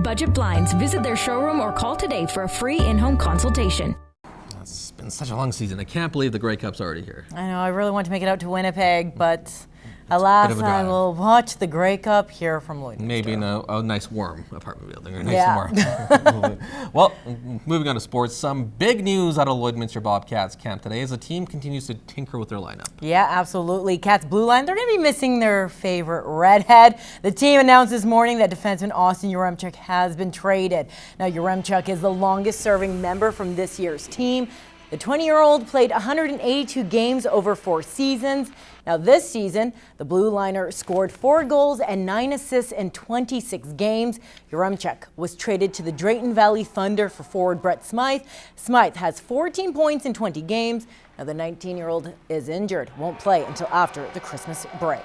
Budget Blinds. Visit their showroom or call today for a free in-home consultation. It's been such a long season. I can't believe the Grey Cup's already here. I know, I really want to make it out to Winnipeg, but alas, I will watch the Grey Cup here from Lloydminster. Maybe in a nice warm apartment building. Or nice warm. Well, moving on to sports, some big news out of Lloydminster Bobcats camp today as the team continues to tinker with their lineup. Yeah, absolutely. Cats blue line, they're going to be missing their favorite redhead. The team announced this morning that defenseman Yaremchuck has been traded. Now, Yaremchuck is the longest serving member from this year's team. The 20-year-old played 182 games over 4 seasons. Now this season, the blue liner scored 4 goals and 9 assists in 26 games. Yaremchuck was traded to the Drayton Valley Thunder for forward Brett Smythe. Smythe has 14 points in 20 games. Now the 19-year-old is injured, won't play until after the Christmas break.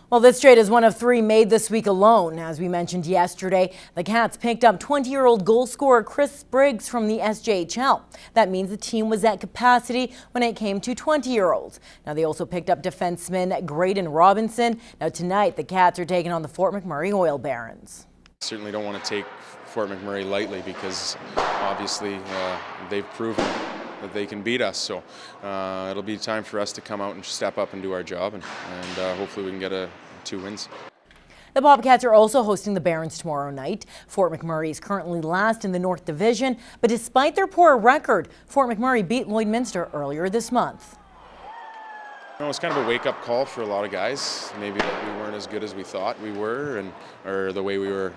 Well, this trade is one of 3 made this week alone. As we mentioned yesterday, the Cats picked up 20-year-old goal scorer Kris from the SJHL. That means the team was at capacity when it came to 20-year-olds. Now, they also picked up defenseman Drayton Robinson. Now, tonight, the Cats are taking on the Fort McMurray Oil Barons. Certainly don't want to take Fort McMurray lightly because obviously they've proven that they can beat us. So it'll be time for us to come out and step up and do our job, and hopefully we can get 2 wins. The Bobcats are also hosting the Barons tomorrow night. Fort McMurray is currently last in the North Division, but despite their poor record, Fort McMurray beat Lloydminster earlier this month. It was kind of a wake-up call for a lot of guys. Maybe that we weren't as good as we thought we were, or the way we were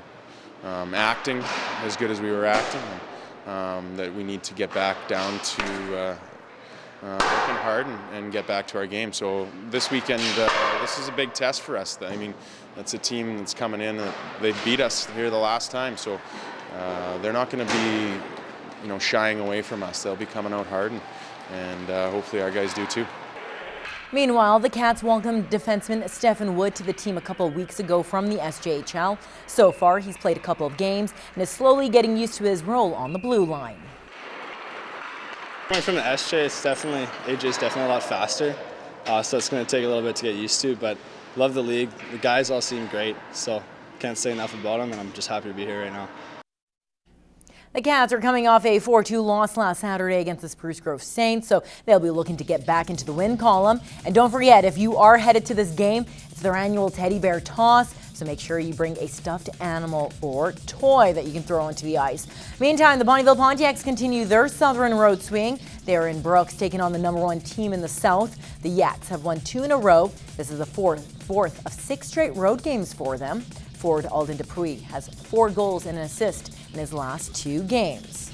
acting as good as we were acting. That we need to get back down to working hard and get back to our game. So this weekend, this is a big test for us. I mean, that's a team that's coming in. They beat us here the last time, so they're not going to be, shying away from us. They'll be coming out hard, and hopefully our guys do too. Meanwhile, the Cats welcomed defenseman Stefan to the team a couple of weeks ago from the SJHL. So far, he's played a couple of games and is slowly getting used to his role on the blue line. Coming from the SJ, AJ's definitely a lot faster, so it's going to take a little bit to get used to, but love the league. The guys all seem great, so can't say enough about them, and I'm just happy to be here right now. The Cats are coming off a 4-2 loss last Saturday against the Spruce Grove Saints, so they'll be looking to get back into the win column. And don't forget, if you are headed to this game, it's their annual teddy bear toss, so make sure you bring a stuffed animal or toy that you can throw onto the ice. Meantime, the Bonnyville Pontiacs continue their Southern road swing. They are in Brooks, taking on the #1 team in the South. The Yaks have won 2 in a row. This is the fourth of 6 straight road games for them. Forward Alden Dupuis has 4 goals and an assist in his last 2 games.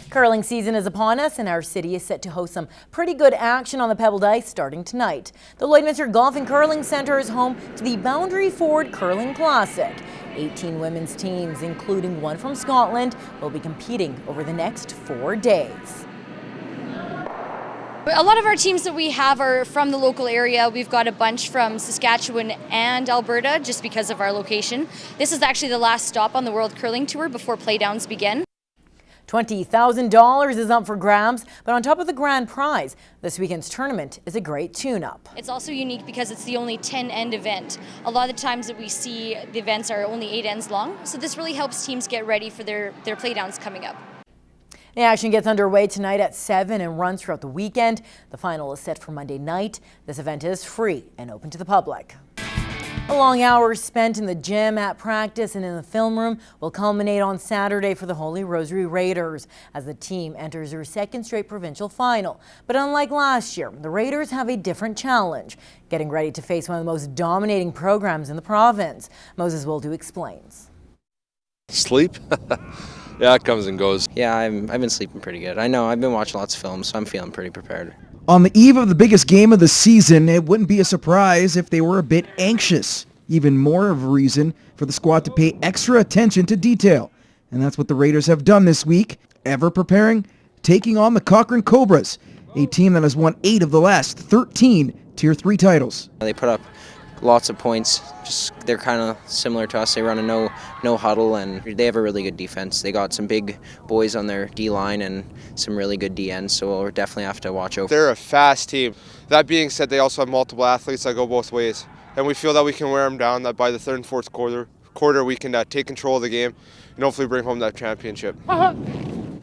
Curling season is upon us, and our city is set to host some pretty good action on the pebbled ice starting tonight. The Lloydminster Golf and Curling Center is home to the Boundary Ford Curling Classic. 18 women's teams, including one from Scotland, will be competing over the next 4 days. A lot of our teams that we have are from the local area. We've got a bunch from Saskatchewan and Alberta just because of our location. This is actually the last stop on the World Curling Tour before playdowns begin. $20,000 is up for grabs, but on top of the grand prize, this weekend's tournament is a great tune-up. It's also unique because it's the only 10-end event. A lot of the times that we see the events are only 8 ends long, so this really helps teams get ready for their playdowns coming up. The action gets underway tonight at 7 and runs throughout the weekend. The final is set for Monday night. This event is free and open to the public. The long hours spent in the gym, at practice, and in the film room will culminate on Saturday for the Holy Rosary Raiders as the team enters their 2nd straight provincial final. But unlike last year, the Raiders have a different challenge, getting ready to face one of the most dominating programs in the province. Moses Wildu explains. Sleep? Yeah, it comes and goes. Yeah, I've been sleeping pretty good. I know, I've been watching lots of films, so I'm feeling pretty prepared. On the eve of the biggest game of the season, it wouldn't be a surprise if they were a bit anxious. Even more of a reason for the squad to pay extra attention to detail. And that's what the Raiders have done this week, ever preparing, taking on the Cochrane Cobras, a team that has won 8 of the last 13 Tier 3 titles. They put up lots of points. They're kind of similar to us. They run a no huddle, and they have a really good defense. They got some big boys on their D-line and some really good DNs, so we'll definitely have to watch over. They're a fast team. That being said, they also have multiple athletes that go both ways, and we feel that we can wear them down, that by the 3rd and 4th quarter we can take control of the game and hopefully bring home that championship.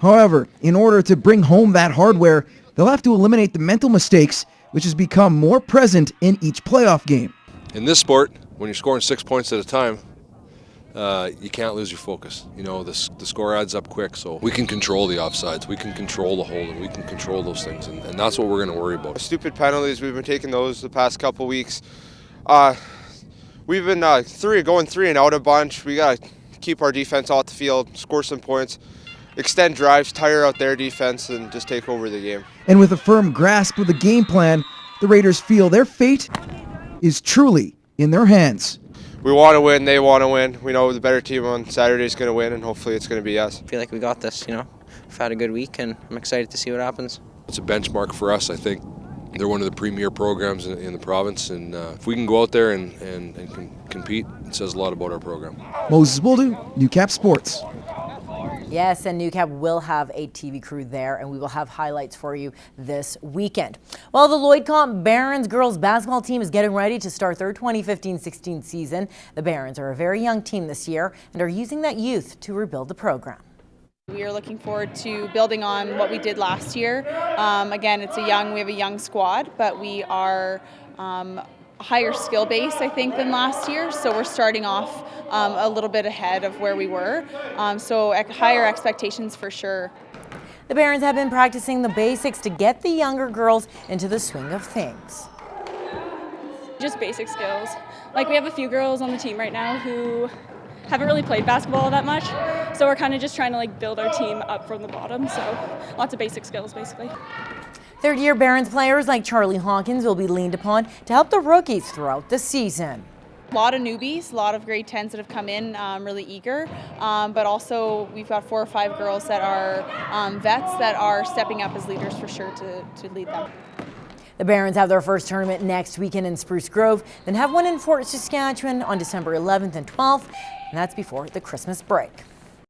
However, in order to bring home that hardware, they'll have to eliminate the mental mistakes, which has become more present in each playoff game. In this sport, when you're scoring 6 points at a time, you can't lose your focus. You know, the score adds up quick, so we can control the offsides, we can control the holding, we can control those things, and that's what we're going to worry about. Stupid penalties, we've been taking those the past couple weeks. We've been going 3 and out a bunch. We got to keep our defense off the field, score some points, extend drives, tire out their defense, and just take over the game. And with a firm grasp of the game plan, the Raiders feel their fate is truly in their hands. We want to win, they want to win. We know the better team on Saturday is going to win, and hopefully it's going to be us. I feel like we got this, you know. We've had a good week, and I'm excited to see what happens. It's a benchmark for us, I think. They're one of the premier programs in the province, and if we can go out there and compete, it says a lot about our program. Moses Boldu, Newcap Sports. Yes, and Newcap will have a TV crew there, and we will have highlights for you this weekend. Well, the Lloyd Comp Barons girls basketball team is getting ready to start their 2015-16 season. The Barons are a very young team this year and are using that youth to rebuild the program. We are looking forward to building on what we did last year. Again, we have a young squad, but we are a higher skill base, I think, than last year. So we're starting off a little bit ahead of where we were. So higher expectations for sure. The Barons have been practicing the basics to get the younger girls into the swing of things. Just basic skills. Like, we have a few girls on the team right now who haven't really played basketball that much, so we're kind of just trying to build our team up from the bottom, so lots of basic skills basically. Third-year Barons players like Charlie Hawkins will be leaned upon to help the rookies throughout the season. A lot of newbies, a lot of grade 10s that have come in really eager, but also we've got 4 or 5 girls that are vets that are stepping up as leaders for sure to lead them. The Barons have their first tournament next weekend in Spruce Grove, then have one in Fort Saskatchewan on December 11th and 12th, and that's before the Christmas break.